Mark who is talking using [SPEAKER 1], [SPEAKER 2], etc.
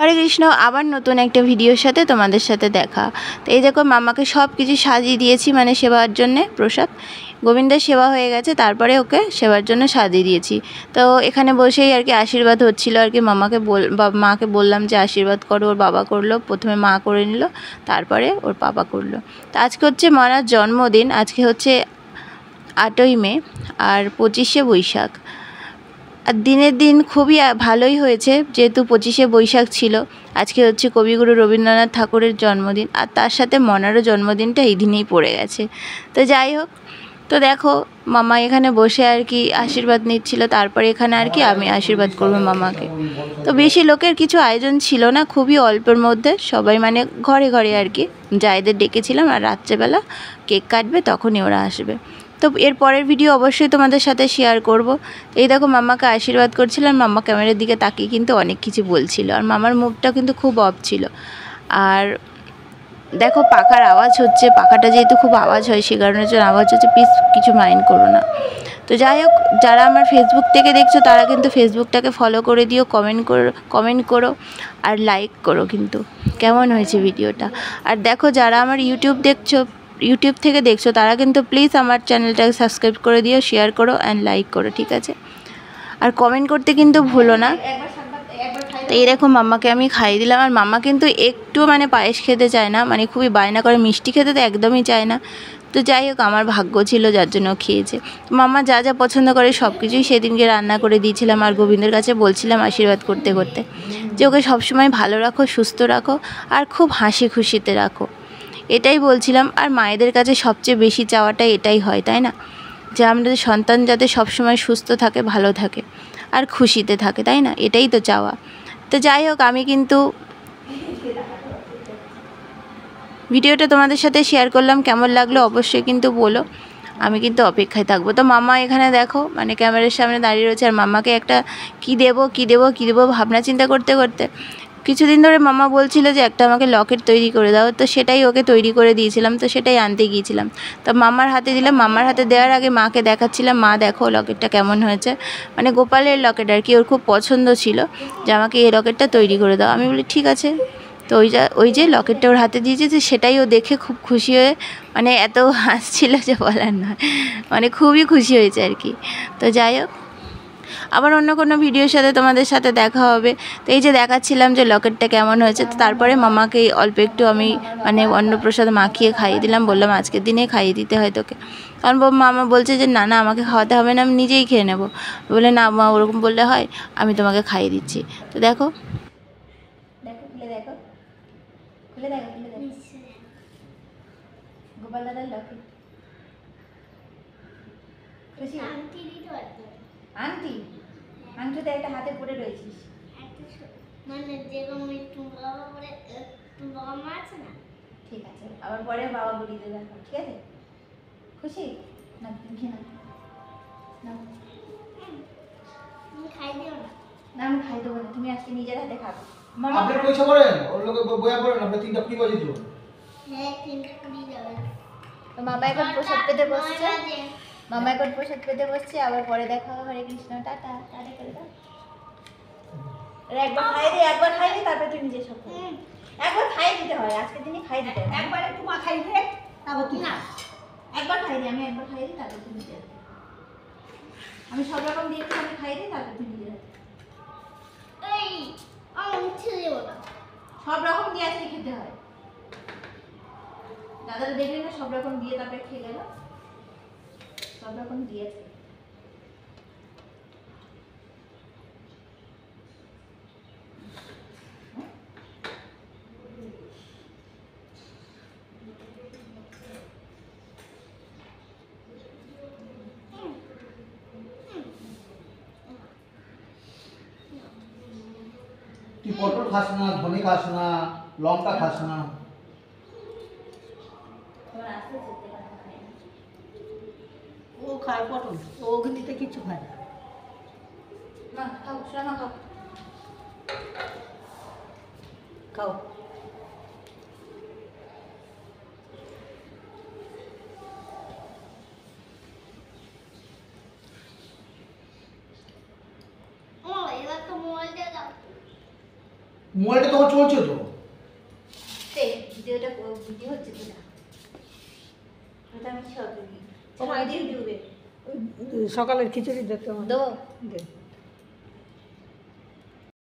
[SPEAKER 1] হরে কৃষ্ণ, আবার নতুন একটা ভিডিওর সাথে তোমাদের সাথে দেখা। তো এই দেখো মামাকে সব কিছু সাজিয়ে দিয়েছি, মানে সেবার জন্যে প্রসাদ। গোবিন্দের সেবা হয়ে গেছে, তারপরে ওকে সেবার জন্য সাজিয়ে দিয়েছি। তো এখানে বসেই আর কি আশীর্বাদ হচ্ছিলো আর কি। মাকে বললাম যে আশীর্বাদ করো। ওর বাবা করলো, প্রথমে মা করে নিল, তারপরে ওর বাবা করলো। তো আজকে হচ্ছে মনার জন্মদিন, আজকে হচ্ছে 8ই মে আর 25শে বৈশাখ। আর দিনের দিন খুবই ভালোই হয়েছে, যেহেতু 25শে বৈশাখ ছিল। আজকে হচ্ছে কবিগুরু রবীন্দ্রনাথ ঠাকুরের জন্মদিন, আর তার সাথে মনারও জন্মদিনটা এই দিনেই পড়ে গেছে। তো যাই হোক, তো দেখো মামা এখানে বসে আর কি আশীর্বাদ নিচ্ছিল, তারপরে এখানে আর কি আমি আশীর্বাদ করবো মামাকে। তো বেশি লোকের কিছু আয়োজন ছিল না, খুবই অল্পের মধ্যে সবাই মানে ঘরে ঘরে আর কি যাইদের ডেকেছিলাম, আর রাত্রেবেলা কেক কাটবে তখনই ওরা আসবে। তো এর পরের ভিডিও অবশ্যই তোমাদের সাথে শেয়ার করব। এই দেখো মামাকে আশীর্বাদ করছিলাম, মামা ক্যামেরার দিকে তাকিয়ে কিন্তু অনেক কিছু বলছিল, আর মামার মুখটা কিন্তু খুব অফ ছিল। আর দেখো পাখার আওয়াজ হচ্ছে, পাখাটা যেহেতু খুব আওয়াজ হয় সে কারণের জন্য আওয়াজ হচ্ছে, প্লিজ কিছু মাইন্ড করো না। তো যাই হোক, যারা আমার ফেসবুক থেকে দেখছো তারা কিন্তু ফেসবুকটাকে ফলো করে দিও, কমেন্ট করো আর লাইক করো কিন্তু কেমন হয়েছে ভিডিওটা। আর দেখো যারা আমার ইউটিউব থেকে দেখছো তারা কিন্তু প্লিজ আমার চ্যানেলটাকে সাবস্ক্রাইব করে দিও, শেয়ার করো অ্যান্ড লাইক করো, ঠিক আছে? আর কমেন্ট করতে কিন্তু ভুলো না। তো এরকম মাম্মাকে আমি খাইয়ে দিলাম, আর মাম্মা কিন্তু একটু মানে পায়েস খেতে চায় না, মানে খুবই বায়না করে, মিষ্টি খেতে তো একদমই চায় না। তো যাই হোক, আমার ভাগ্য ছিল যার জন্য খেয়েছে। মাম্মা যা যা পছন্দ করে সব কিছুই সেদিনকে রান্না করে দিয়েছিলাম, আর গোবিন্দের কাছে বলছিলাম আশীর্বাদ করতে করতে যে ওকে সবসময় ভালো রাখো, সুস্থ রাখো, আর খুব হাসি খুশিতে রাখো, এটাই বলছিলাম। আর মায়েদের কাছে সবচেয়ে বেশি চাওয়াটাই এটাই হয়, তাই না? যে আমাদের সন্তান যাতে সবসময় সুস্থ থাকে, ভালো থাকে আর খুশিতে থাকে, তাই না? এটাই তো চাওয়া। তো যাই হোক, আমি কিন্তু ভিডিওটা তোমাদের সাথে শেয়ার করলাম, কেমন লাগলো অবশ্যই কিন্তু বলো, আমি কিন্তু অপেক্ষায় থাকবো। তো মামা এখানে দেখো মানে ক্যামেরার সামনে দাঁড়িয়ে রয়েছে, আর মামাকে একটা কী দেবো ভাবনা চিন্তা করতে করতে কিছুদিন ধরে মামা বলছিল যে একটা আমাকে লকেট তৈরি করে দাও, তো সেটাই ওকে তৈরি করে দিয়েছিলাম, তো সেটাই আনতে গিয়েছিলাম। তো মামার হাতে দিলাম, মামার হাতে দেওয়ার আগে মাকে দেখাচ্ছিলাম, মা দেখো লকেটটা কেমন হয়েছে, মানে গোপালের লকেট আর কি, ওর খুব পছন্দ ছিল যে আমাকে এই লকেটটা তৈরি করে দাও। আমি বলি ঠিক আছে। তো ওই যে লকেটটা ওর হাতে দিয়েছে, যে সেটাই ও দেখে খুব খুশি হয়ে মানে এত হাসছিল যে বলার নয়, মানে খুবই খুশি হয়েছে আর কি। তো যাই হোক, আবার অন্য কোনো ভিডিওর সাথে তোমাদের সাথে দেখা হবে। তো এই যে দেখাচ্ছিলাম যে লকেটটা কেমন হয়েছে, তো তারপরে মামাকে অল্প একটু আমি মানে অন্নপ্রসাদ মাখিয়ে খাইয়ে দিলাম, বললাম আজকের দিনে খাইয়ে দিতে হয় তোকে। কারণ মামা বলছে যে না না আমাকে খাওয়াতে হবে না, আমি নিজেই খেয়ে নেবো। বলে না মা, ওরকম বললে হয়, আমি তোমাকে খাইয়ে দিচ্ছি। তো দেখো খুলে দেখো গোপাল দাদার লকেট। আন্টি আন্টি তো একটা হাতে পড়ে রয়েছিস,
[SPEAKER 2] মানে যেরকম একটু বাবা করে বাবা মা আছে না,
[SPEAKER 1] ঠিক আছে, আবার পরে বাবা বলিতে দেখো, ঠিক আছে? খুশি না? দেখি না
[SPEAKER 2] তুমি খাই দিও না।
[SPEAKER 1] না আমি খাই দেবো না, তুমি আজকে নিজের হাতে খাবে।
[SPEAKER 3] আপনি পয়সা করেন, ওর লোকে বয়া করেন, আপনি 3টা ফ্রি বাজে দিল।
[SPEAKER 2] হ্যাঁ 3টা কুড়ি যাবে।
[SPEAKER 1] তো মামা এখন প্রসাদ পেতে বসছে, আবার পরে দেখা হবে। হরে কৃষ্ণ, টাটা টাটা করে দাও। একবার খাই দে তারপরে তুই নিজে সব খাবি। একবার খাই দিতে হয়, আজকের দিনই খাই দিতে হয়।
[SPEAKER 4] একবার একটু মা খাই দে, তারপর তুই
[SPEAKER 1] না একবার খাই দিই, আমি একবার খাই দিই তারপর তুই নিজে। আমি সব রকম দিয়ে আমি খাই দিই তারপর তুই নিজে।
[SPEAKER 2] এই মুছে দেবো না,
[SPEAKER 1] সব রকম দিয়ে আজকে খেতে হয়। দাদারা দেখলেন না সব রকম দিয়ে তারপরে খেয়ে গেল, সব রকম দিয়েছে।
[SPEAKER 3] তুই পটল খাস না, ধনে খাস না, লঙ্কা খাস না।
[SPEAKER 4] ও খায় পটল, ও ওগুলিতে কিছু খায় না।
[SPEAKER 1] খাও শোনা, খাও খাও।
[SPEAKER 2] ও এবার তো মোবাইল দিয়ে দাও।
[SPEAKER 3] মোবাইলটা তোমার চলছে তো।
[SPEAKER 1] ভিডিওটা ভিডিও হচ্ছে তো না, ওটা আমি সব
[SPEAKER 4] সকালের খিচুড়ি দেখতে
[SPEAKER 1] দেবো।
[SPEAKER 4] দে